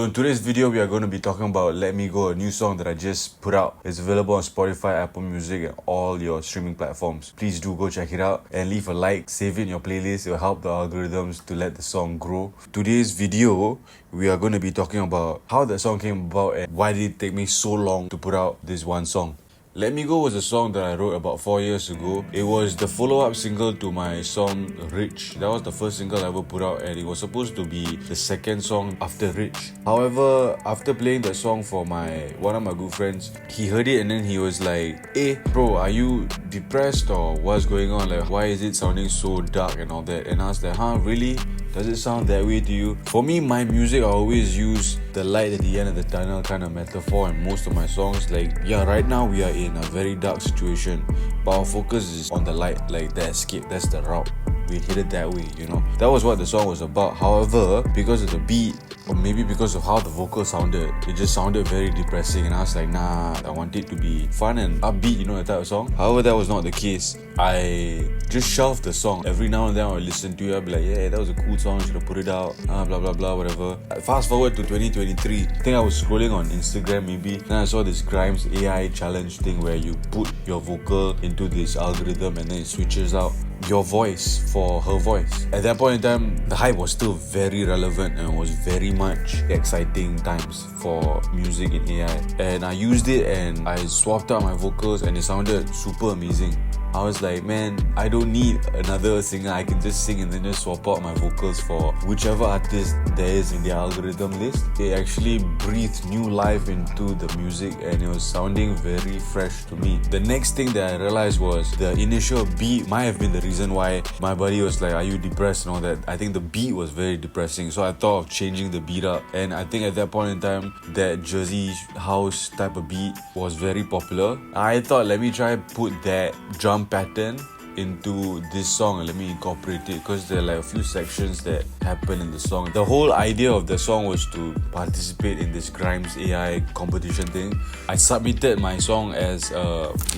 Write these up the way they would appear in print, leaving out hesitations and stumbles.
In today's video, we are going to be talking about Let Me Go, a new song that I just put out. It's available on Spotify, Apple Music, and all your streaming platforms. Please do go check it out and leave a like, save it in your playlist. It will help the algorithms to let the song grow. Today's video, we are going to be talking about how the song came about and why did it take me so long to put out this one song. Let Me Go was a song that I wrote about 4 years ago. It was the follow-up single to my song Rich. That was the first single I ever put out, and it was supposed to be the second song after Rich. However, after playing the song for one of my good friends, he heard it and then he was like, "Hey bro, are you depressed or what's going on? Like, why is it sounding so dark and all that?" And I was like, "Huh, really? Does it sound that way to you?" For me, my music, I always use the light at the end of the tunnel kind of metaphor in most of my songs. Like, yeah, right now we are in a very dark situation, but our focus is on the light, like the escape, that's the route. We hit it that way, you know. That was what the song was about. However, because of the beat, or maybe because of how the vocal sounded, it just sounded very depressing, and I was like, nah, I want it to be fun and upbeat, you know, that type of song. However, that was not the case. I just shelved the song. Every now and then I would listen to it, I'd be like, yeah, that was a cool song, should have put it out, blah blah blah, whatever. Fast forward to 2023, I think I was scrolling on Instagram maybe, then I saw this Grimes AI challenge thing where you put your vocal into this algorithm and then it switches out your voice for her voice. At that point in time, the hype was still very relevant and was very much exciting times for music in AI. And I used it and I swapped out my vocals and it sounded super amazing. I was like, man, I don't need another singer. I can just sing and then just swap out my vocals for whichever artist there is in the algorithm list. It actually breathed new life into the music and it was sounding very fresh to me. The next thing that I realized was the initial beat might have been the reason why my buddy was like, "Are you depressed?" and all that. I think the beat was very depressing, so I thought of changing the beat up. And I think at that point in time, that Jersey house type of beat was very popular. I thought, let me try put that drum pattern into this song and let me incorporate it, because there are like a few sections that happen in the song. The whole idea of the song was to participate in this Grimes AI competition thing. I submitted my song as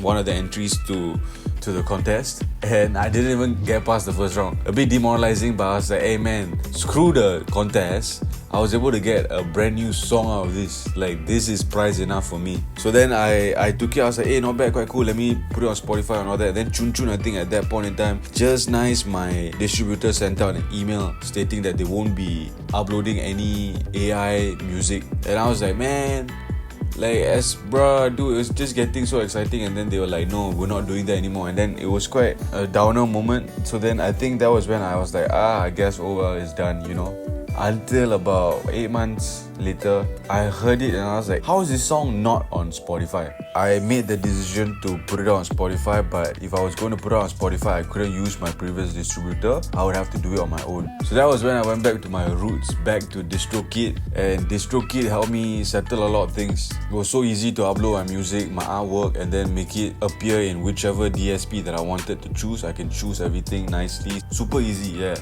one of the entries to the contest, and I didn't even get past the first round. A bit demoralizing, but I was like, hey man, screw the contest. I was able to get a brand new song out of this. Like, this is prize enough for me. So then I took it. I was like, hey, not bad, quite cool. Let me put it on Spotify and all that. Then Chun, I think at that point in time, just nice, my distributor sent out an email stating that they won't be uploading any AI music. And I was like, man, like, dude, it was just getting so exciting. And then they were like, no, we're not doing that anymore. And then it was quite a downer moment. So then I think that was when I was like, I guess it's done, you know. Until about 8 months later, I heard it and I was like, how is this song not on Spotify? I made the decision to put it on Spotify, but if I was going to put it on Spotify, I couldn't use my previous distributor. I would have to do it on my own. So that was when I went back to my roots, back to DistroKid, and DistroKid helped me settle a lot of things. It was so easy to upload my music, my artwork, and then make it appear in whichever DSP that I wanted to choose. I can choose everything nicely. Super easy, yeah.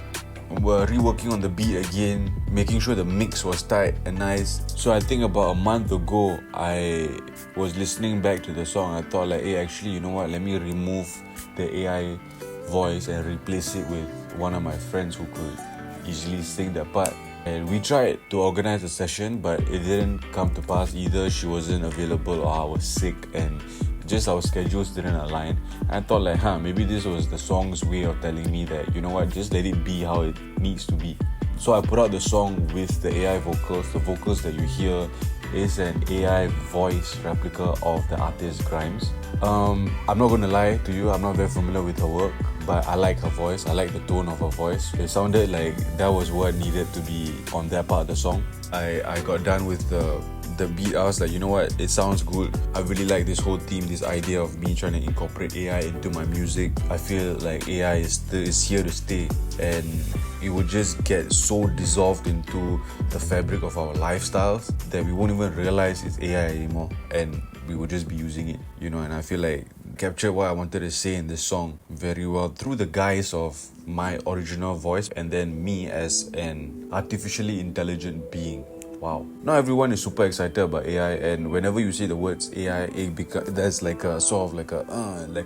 We're reworking on the beat again, making sure the mix was tight and nice. So I think about a month ago, I was listening back to the song. I thought like, hey, actually, you know what? Let me remove the AI voice and replace it with one of my friends who could easily sing that part. And we tried to organize a session, but it didn't come to pass. Either she wasn't available or I was sick and just our schedules didn't align. I thought like, maybe this was the song's way of telling me that, you know what, just let it be how it needs to be. So I put out the song with the AI vocals. The vocals that you hear is an AI voice replica of the artist Grimes. I'm not gonna lie to you, I'm not very familiar with her work, but I like her voice. I like the tone of her voice. It sounded like that was what needed to be on that part of the song. I got done with the beat. I was like, you know what, it sounds good. I really like this whole theme, this idea of me trying to incorporate AI into my music. I feel like AI is here to stay, and it would just get so dissolved into the fabric of our lifestyles that we won't even realize it's AI anymore, and we would just be using it, you know. And I feel like captured what I wanted to say in this song very well through the guise of my original voice and then me as an artificially intelligent being. Wow. Not everyone is super excited about AI, and whenever you say the words AI, there's like a sort of like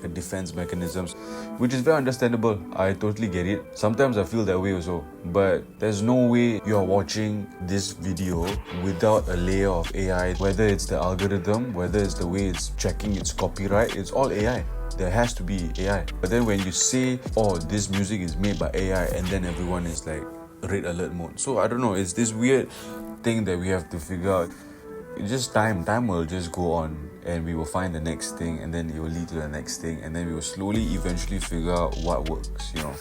a defense mechanisms, which is very understandable. I totally get it. Sometimes I feel that way also, but there's no way you are watching this video without a layer of AI. Whether it's the algorithm, whether it's the way it's checking its copyright, it's all AI. There has to be AI. But then when you say, oh, this music is made by AI, and then everyone is like red alert mode. So I don't know, it's this weird thing that we have to figure out. It's just time will just go on, and we will find the next thing, and then it will lead to the next thing, and then we will slowly eventually figure out what works, you know.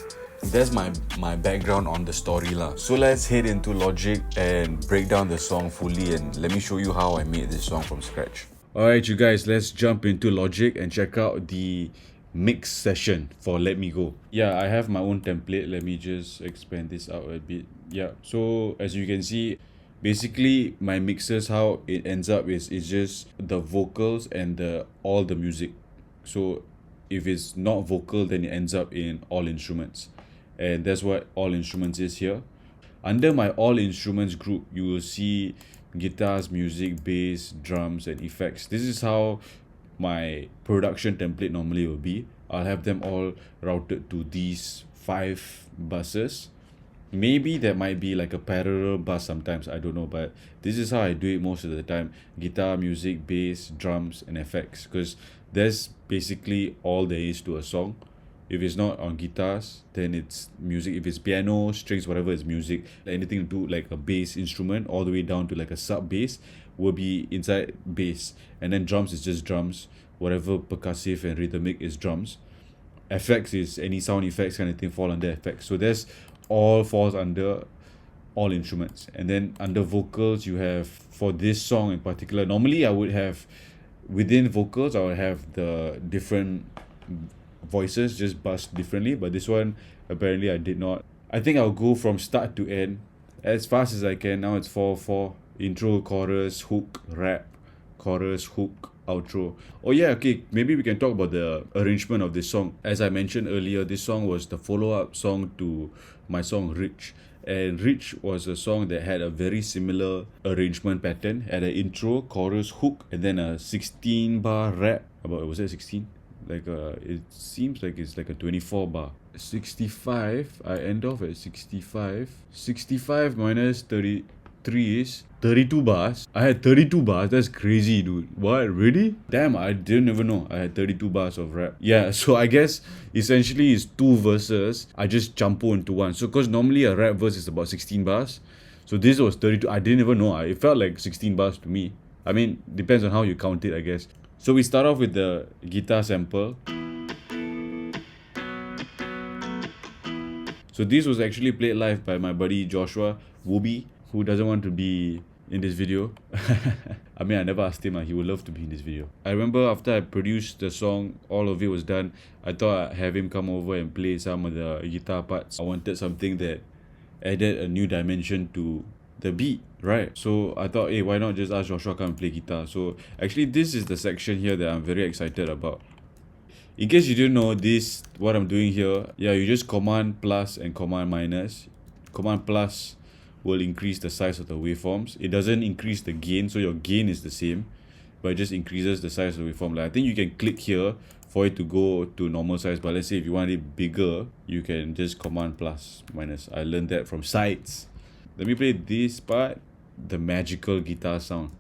That's my background on the story lah. So let's head into Logic and break down the song fully, and let me show you how I made this song from scratch. Alright you guys, let's jump into Logic and check out the mix session for Let Me Go. Yeah, I have my own template. Let me just expand this out a bit. Yeah, so as you can see, basically my mixes, how it ends up is just the vocals and all the music. So if it's not vocal, then it ends up in all instruments, and that's what all instruments is here. Under my all instruments group, you will see guitars, music, bass, drums, and effects. This is how my production template normally will be. I'll have them all routed to these 5 buses. Maybe there might be like a parallel bus sometimes, I don't know, but this is how I do it most of the time. Guitar, music, bass, drums, and effects, because that's basically all there is to a song. If it's not on guitars, then it's music. If it's piano, strings, whatever, is music. Anything to do like a bass instrument all the way down to like a sub bass will be inside bass, and then drums is just drums. Whatever percussive and rhythmic is drums. Effects is any sound effects kind of thing fall under effects. So there's all falls under all instruments. And then under vocals, you have, for this song in particular, normally I would have within vocals I would have the different voices just buzzed differently, but this one apparently I did not. I think I'll go from start to end as fast as I can. Now it's 4/4: intro, chorus, hook, rap, chorus, hook, outro. Oh yeah, okay, maybe we can talk about the arrangement of this song. As I mentioned earlier, this song was the follow-up song to my song Rich, and Rich was a song that had a very similar arrangement pattern. Had an intro, chorus, hook, and then a 16 bar rap. About, was that 16? Like it seems like it's like a 24 bar. 65, I end off at 65. 65 minus 33 is 32 bars. I had 32 bars. That's crazy, dude. What? Really? Damn, I didn't even know I had 32 bars of rap. Yeah, so I guess essentially it's 2 verses. I just jump into one. So because normally a rap verse is about 16 bars. So this was 32. I didn't even know. It felt like 16 bars to me. I mean, depends on how you count it, I guess. So we start off with the guitar sample. So this was actually played live by my buddy Joshua Wooby, who doesn't want to be in this video. I mean, I never asked him, he would love to be in this video. I remember after I produced the song, all of it was done, I thought I'd have him come over and play some of the guitar parts. I wanted something that added a new dimension to the beat, right? So I thought, hey, why not just ask Joshua come and play guitar? So actually this is the section here that I'm very excited about. In case you didn't know this, what I'm doing here, yeah, you just command plus and command minus. Command plus will increase the size of the waveforms. It doesn't increase the gain, so your gain is the same, but it just increases the size of the waveform. Like, I think you can click here for it to go to normal size, but let's say if you want it bigger, you can just command plus minus. I learned that from sites. Let me play this part, the magical guitar sound.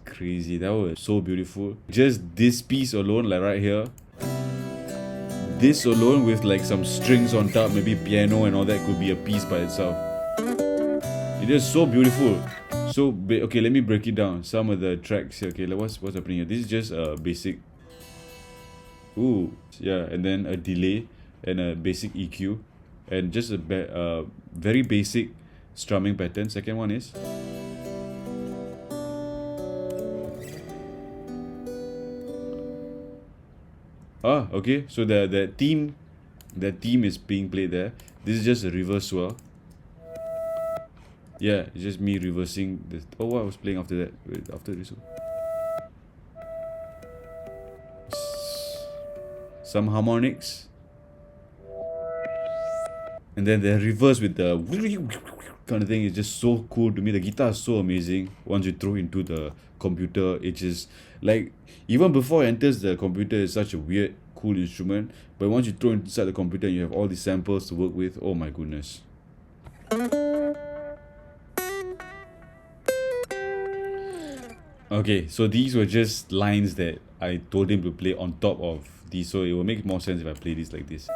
Crazy, that was so beautiful. Just this piece alone, like right here, this alone with like some strings on top, maybe piano and all that, could be a piece by itself. It is so beautiful. So okay, let me break it down. Some of the tracks here. Okay, like what's happening here? This is just a basic. Ooh, yeah, and then a delay and a basic EQ, and just a very basic strumming pattern. Second one is. Okay, so the theme is being played there. This is just a reverse swirl. Yeah, it's just me reversing this. Oh, what I was playing after that. Wait, after this one. Some harmonics. And then the reverse with the kind of thing is just so cool to me. The guitar is so amazing. Once you throw into the computer, it just like even before it enters the computer, it's such a weird, cool instrument. But once you throw it inside the computer, and you have all these samples to work with. Oh my goodness. Okay, so these were just lines that I told him to play on top of these, so it will make more sense if I play this like this.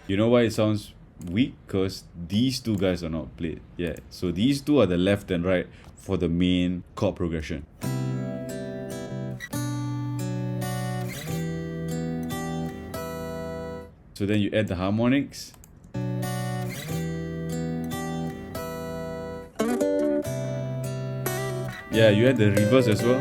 You know why it sounds weak? Because these two guys are not played. Yeah, so these two are the left and right for the main chord progression. So then you add the harmonics. Yeah, you add the reverse as well.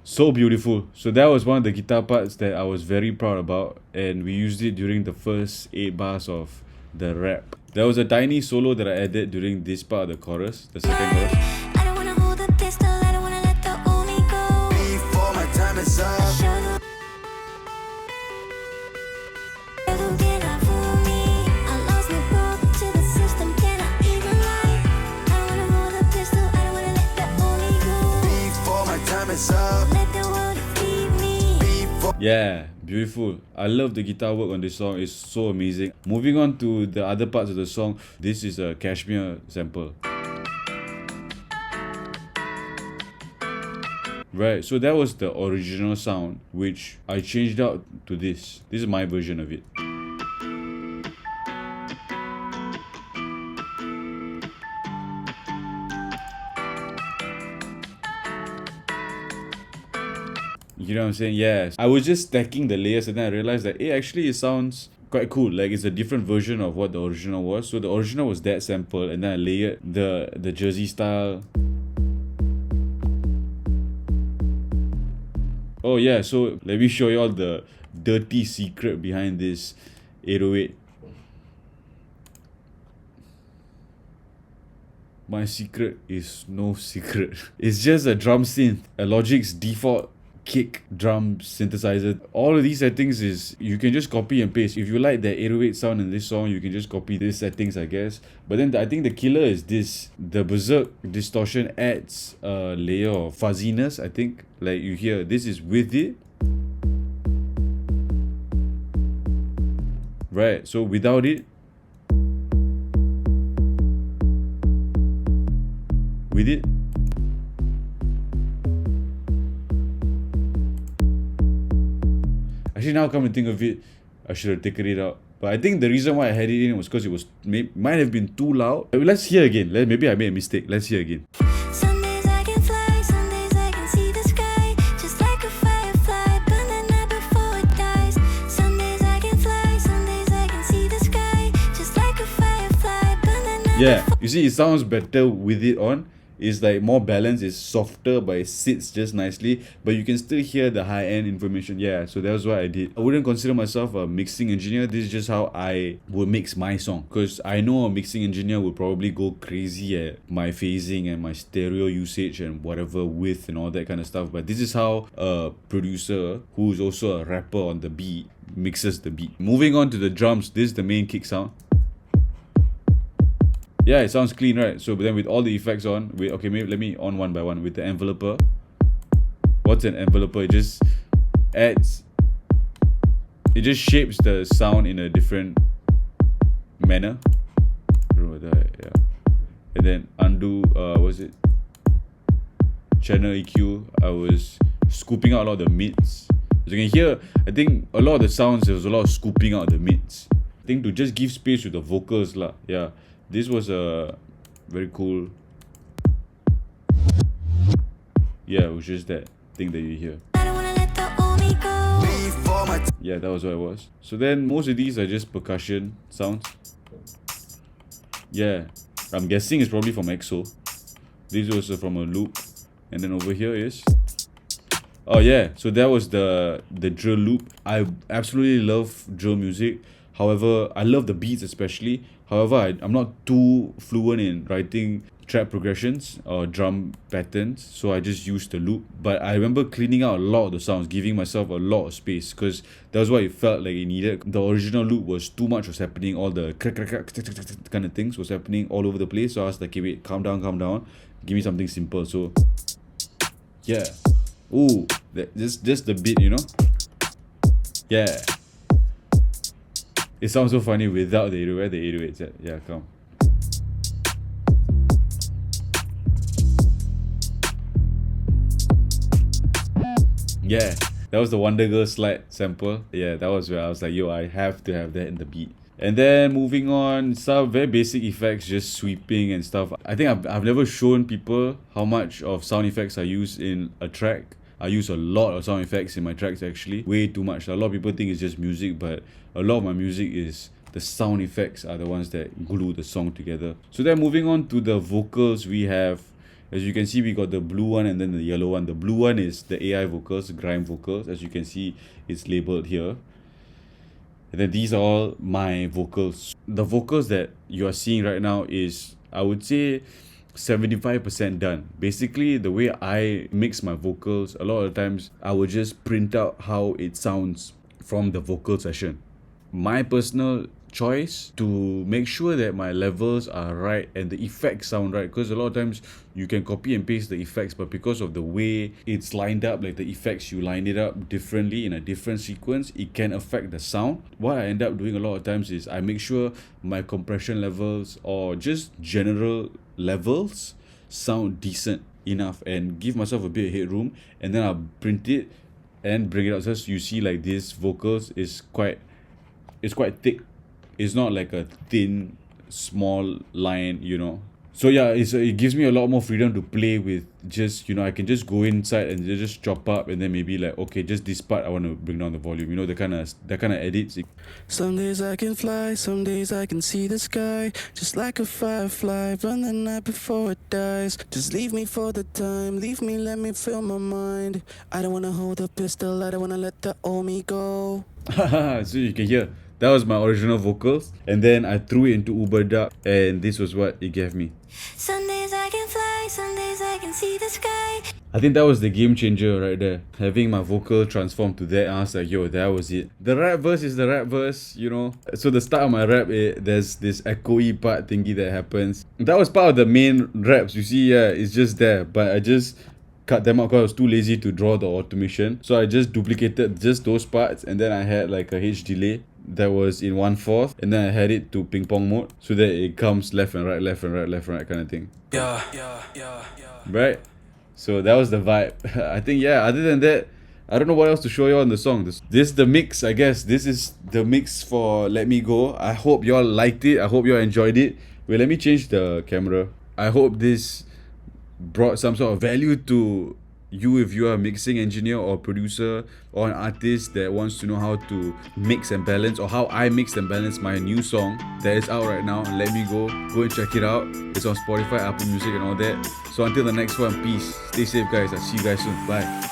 So beautiful. So that was one of the guitar parts that I was very proud about, and we used it during the first 8 bars of the rap. There was a tiny solo that I added during this part of the chorus, the second chorus. I don't wanna hold the pistol, I don't wanna let the only go. Before my time is up. Yeah, beautiful. I love the guitar work on this song. It's so amazing. Moving on to the other parts of the song, this is a Kashmir sample. Right, so that was the original sound, which I changed out to this. This is my version of it. You know what I'm saying? Yeah. I was just stacking the layers and then I realized that, actually it sounds quite cool. Like it's a different version of what the original was. So the original was that sample, and then I layered the Jersey style. Oh yeah, so let me show you all the dirty secret behind this 808. My secret is no secret. It's just a drum synth, a Logic's default kick drum synthesizer. All of these settings is you can just copy and paste. If you like the 808 sound in this song, you can just copy these settings, I guess. But then I think the killer is this. The Berserk distortion adds a layer of fuzziness, I think. Like you hear, this is with it. Right, so without it, with it, actually now come to think of it, I should have taken it out. But I think the reason why I had it in was because it was might have been too loud. Let's hear again. Maybe I made a mistake. Let's hear again. Some days I can fly, some days I can see the sky, just like a firefly, burn the night before it dies. Some days I can fly, some days I can see the sky, just like a firefly, burn the night. Yeah, you see, it sounds better with it on. It's like more balanced, it's softer, but it sits just nicely. But you can still hear the high-end information. Yeah, so that's what I did. I wouldn't consider myself a mixing engineer. This is just how I would mix my song. Because I know a mixing engineer would probably go crazy at my phasing and my stereo usage and whatever width and all that kind of stuff. But this is how a producer, who's also a rapper on the beat, mixes the beat. Moving on to the drums, this is the main kick sound. Yeah, it sounds clean, right? So, but then with all the effects on, okay, maybe let me on one by one with the enveloper. What's an enveloper? It just adds, it just shapes the sound in a different manner. I don't know whether, yeah. And then undo, what's it? Channel EQ. I was scooping out a lot of the mids. As you can hear, I think a lot of the sounds, there was a lot of scooping out the mids. I think to just give space with the vocals lah. Yeah. This was a very cool. Yeah, it was just that thing that you hear. Yeah, that was what it was. So then most of these are just percussion sounds. Yeah, I'm guessing it's probably from EXO. This was from a loop. And then over here is Oh yeah, so that was the drill loop. I absolutely love drill music. However, I love the beats especially. However, I'm not too fluent in writing trap progressions or drum patterns, so I just used the loop. But I remember cleaning out a lot of the sounds, giving myself a lot of space, because that was what it felt like it needed. The original loop was too much was happening, all the crack, crack, crack, tick, tick, tick, tick kind of things was happening all over the place. So I was like, okay, wait, calm down, give me something simple. So yeah. Ooh, just the beat, you know? Yeah. It sounds so funny without the 808s. Yeah, come. Yeah, that was the Wonder Girl slide sample. Yeah, that was where I was like, yo, I have to have that in the beat. And then moving on, some very basic effects, just sweeping and stuff. I think I've never shown people how much of sound effects I use in a track. I use a lot of sound effects in my tracks actually. Way too much. A lot of people think it's just music, but a lot of my music is the sound effects are the ones that glue the song together. So then moving on to the vocals, we have, as you can see, we got the blue one and then the yellow one. The blue one is the AI vocals, grime vocals. As you can see, it's labeled here. And then these are all my vocals. The vocals that you are seeing right now is, I would say, 75% done. Basically, the way I mix my vocals, a lot of the times I would just print out how it sounds from the vocal session. My personal choice to make sure that my levels are right and the effects sound right, because a lot of times you can copy and paste the effects, but because of the way it's lined up, like the effects, you line it up differently in a different sequence, it can affect the sound. What I end up doing a lot of times is I make sure my compression levels or just general levels sound decent enough and give myself a bit of headroom, and then I'll print it and bring it out. So you see, like, this vocals is quite thick. It's not like a thin small line, you know. So yeah, it gives me a lot more freedom to play with. Just, you know, I can just go inside and just chop up, and then maybe like, okay, just this part I want to bring down the volume, you know, the kind of edits. Some days I can fly, some days I can see the sky, just like a firefly, run the night before it dies. Just leave me for the time, leave me, let me fill my mind. I don't wanna hold a pistol, I don't wanna let the old me go. So you can hear, that was my original vocals, and then I threw it into Uber Duck, and this was what it gave me. Some days I can fly, some days I can see the sky. I think that was the game changer right there. Having my vocal transform to that, I was like, yo, that was it. The rap verse is the rap verse, you know. So the start of my rap, there's this echoey part thingy that happens. That was part of the main raps. You see, yeah, it's just there, but I just cut them out because I was too lazy to draw the automation. So I just duplicated just those parts, and then I had like a H delay that was in 1/4, and then I had it to ping pong mode so that it comes left and right, left and right, left and right kind of thing. Yeah. Right? So that was the vibe. I think, yeah, other than that, I don't know what else to show you on the song. This is the mix, I guess. This is the mix for Let Me Go. I hope y'all liked it. I hope y'all enjoyed it. Wait, let me change the camera. I hope this brought some sort of value to you if you are a mixing engineer or producer or an artist that wants to know how to mix and balance, or how I mix and balance my new song that is out right now. Let Me Go and check it out. It's on Spotify, Apple Music and all that. So until the next one, peace, stay safe guys. I'll see you guys soon. Bye.